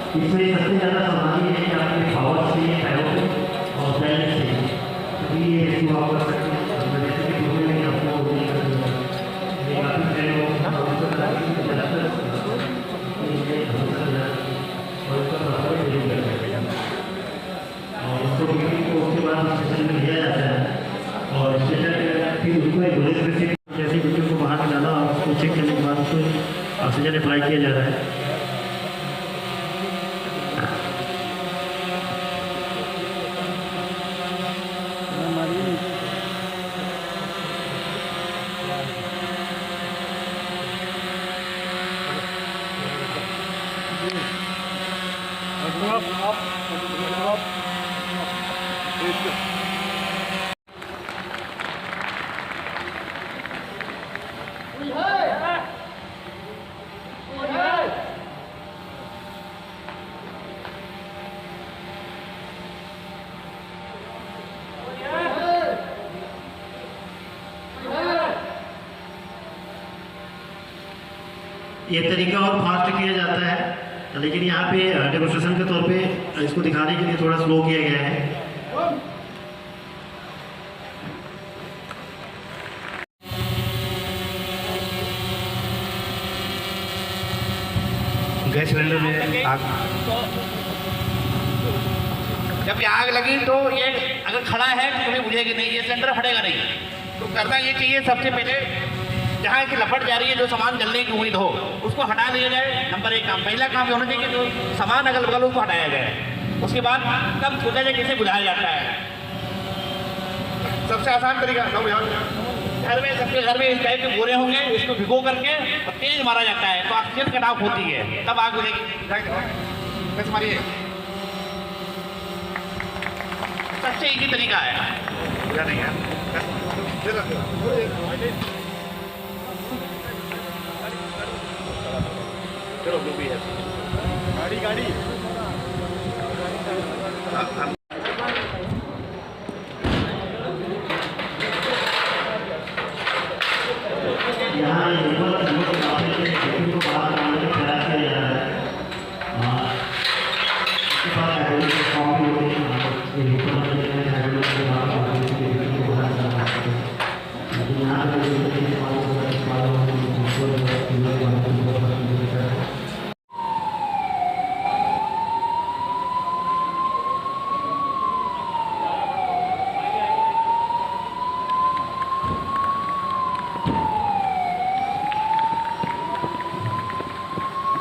इसमें सबसे ज़्यादा सावधानी है कि आपके पावर से पैरों से और बैलेंस से, तभी ये रेस्क्यू आप कर सकते हैं। जैसे कि दूसरे में आपको काफ़ी ट्रेन हो और उसको उसके बाद स्टेशन में लिया जाता है और स्टेशन फिर उसको एक बुलेट से जैसे बच्चों को बाहर निकाला और उसको चेक करने के बाद उसको ऑक्सीजन अप्लाई किया जा रहा है। ये तरीका और फास्ट किया जाता है, लेकिन यहाँ पे डेमोन्स्ट्रेशन के तौर पे इसको दिखाने के लिए थोड़ा स्लो किया गया है। गैस सिलेंडर में आग, जब ये आग लगी तो ये अगर खड़ा है तो कभी बुझेगी नहीं, ये सिलेंडर फटेगा नहीं। तो करना ये चाहिए सबसे पहले जहाँ की लपट जा रही है, जो सामान जलने की उम्मीद हो उसको हटा लिया जाए। नंबर 1 काम, पहला काम ये होना चाहिए कि जो सामान अगल बगल उसको हटाया जाए। उसके बाद तब सोचा जाए कैसे बुझाया जाता है। सबसे आसान तरीका, घर में सबके घर में इस टाइप के बोरे होंगे, इसको भिगो करके और तेज मारा जाता है तो ऑक्सीजन कटाव होती है, तब आग बुझेगी। बस मारिए, सबसे इजी तरीका है। चलो भी है गाड़ी यहाँ को बाहर आने का प्रयास किया जा रहा है।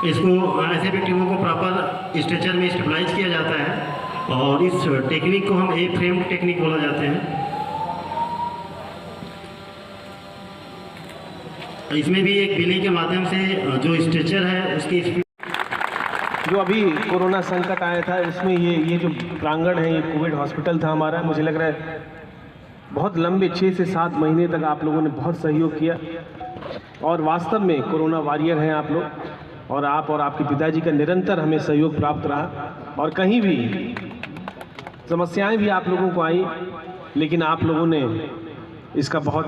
इसको ऐसे भी टीमों को प्रॉपर स्ट्रेचर में स्टेबलाइज किया जाता है और इस टेक्निक को हम ए फ्रेम टेक्निक बोला जाते हैं। इसमें भी एक बिली के माध्यम से जो स्ट्रेचर है उसकी जो अभी कोरोना संकट आया था इसमें ये जो प्रांगण है, ये कोविड हॉस्पिटल था हमारा। मुझे लग रहा है बहुत लंबे 6 से 7 महीने तक आप लोगों ने बहुत सहयोग किया और वास्तव में कोरोना वॉरियर हैं आप लोग, और आप और आपके पिताजी का निरंतर हमें सहयोग प्राप्त रहा। और कहीं भी समस्याएं भी आप लोगों को आई, लेकिन आप लोगों ने इसका बहुत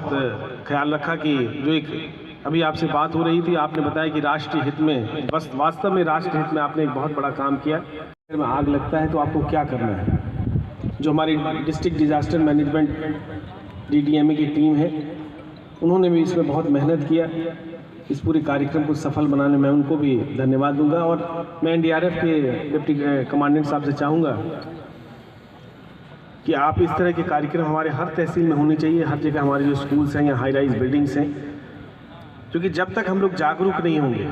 ख्याल रखा कि जो एक अभी आपसे बात हो रही थी, आपने बताया कि राष्ट्रीय हित में, बस वास्तव में राष्ट्रीय हित में आपने एक बहुत बड़ा काम किया। में आग लगता है तो आपको क्या करना है? जो हमारी डिस्ट्रिक्ट डिजास्टर मैनेजमेंट DDMA की टीम है, उन्होंने भी इसमें बहुत मेहनत किया। इस पूरे कार्यक्रम को सफल बनाने में उनको भी धन्यवाद दूंगा। और मैं NDRF के डिप्टी कमांडेंट साहब से चाहूँगा कि आप इस तरह के कार्यक्रम हमारे हर तहसील में होने चाहिए, हर जगह हमारे जो स्कूल्स हैं या हाई राइज बिल्डिंग्स हैं, क्योंकि जब तक हम लोग जागरूक नहीं होंगे,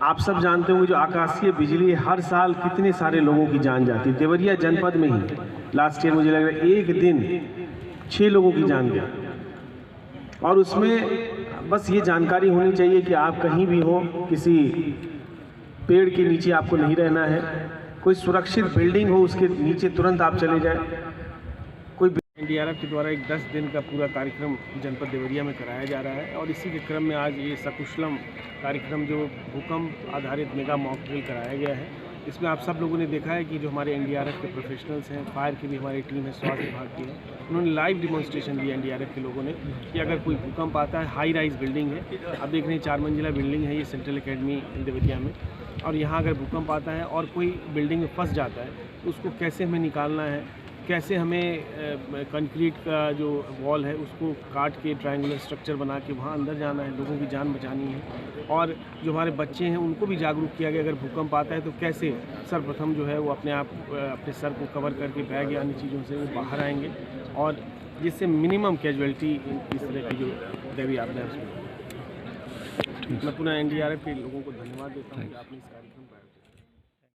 आप सब जानते होंगे जो आकाशीय बिजली हर साल कितने सारे लोगों की जान जाती है। देवरिया जनपद में ही लास्ट ईयर मुझे लग रहा है एक दिन 6 लोगों की जान गया। और उसमें बस ये जानकारी होनी चाहिए कि आप कहीं भी हो, किसी पेड़ के नीचे आपको नहीं रहना है, कोई सुरक्षित बिल्डिंग हो उसके नीचे तुरंत आप चले जाएं। कोई NDRF के द्वारा एक 10 दिन का पूरा कार्यक्रम जनपद देवरिया में कराया जा रहा है और इसी के क्रम में आज ये सकुशलम कार्यक्रम जो भूकंप आधारित मेगा मॉक ड्रिल कराया गया है, इसमें आप सब लोगों ने देखा है कि जो हमारे NDRF के प्रोफेशनल्स हैं, फायर की भी हमारी टीम है, स्वास्थ्य विभाग की है, उन्होंने लाइव डिमॉन्स्ट्रेशन दिया NDRF के लोगों ने कि अगर कोई भूकंप आता है, हाई राइज बिल्डिंग है, आप देख रहे हैं 4 मंजिला बिल्डिंग है ये सेंट्रल एकेडमी देवरिया में, और यहाँ अगर भूकंप आता है और कोई बिल्डिंग में फंस जाता है तो उसको कैसे हमें निकालना है, कैसे हमें कंक्रीट का जो वॉल है उसको काट के ट्रायंगुलर स्ट्रक्चर बना के वहाँ अंदर जाना है, लोगों की जान बचानी है। और जो हमारे बच्चे हैं उनको भी जागरूक किया गया अगर भूकंप आता है तो कैसे सर्वप्रथम जो है वो अपने सर को कवर करके बैग या अन्य चीज़ों से वो बाहर आएंगे और जिससे मिनिमम कैजुअलिटी इस तरह की जो दैवीय आपदा है उसमें। मैं पुनः NDRF के लोगों को धन्यवाद देता हूँ कि आपने इस कार्यक्रम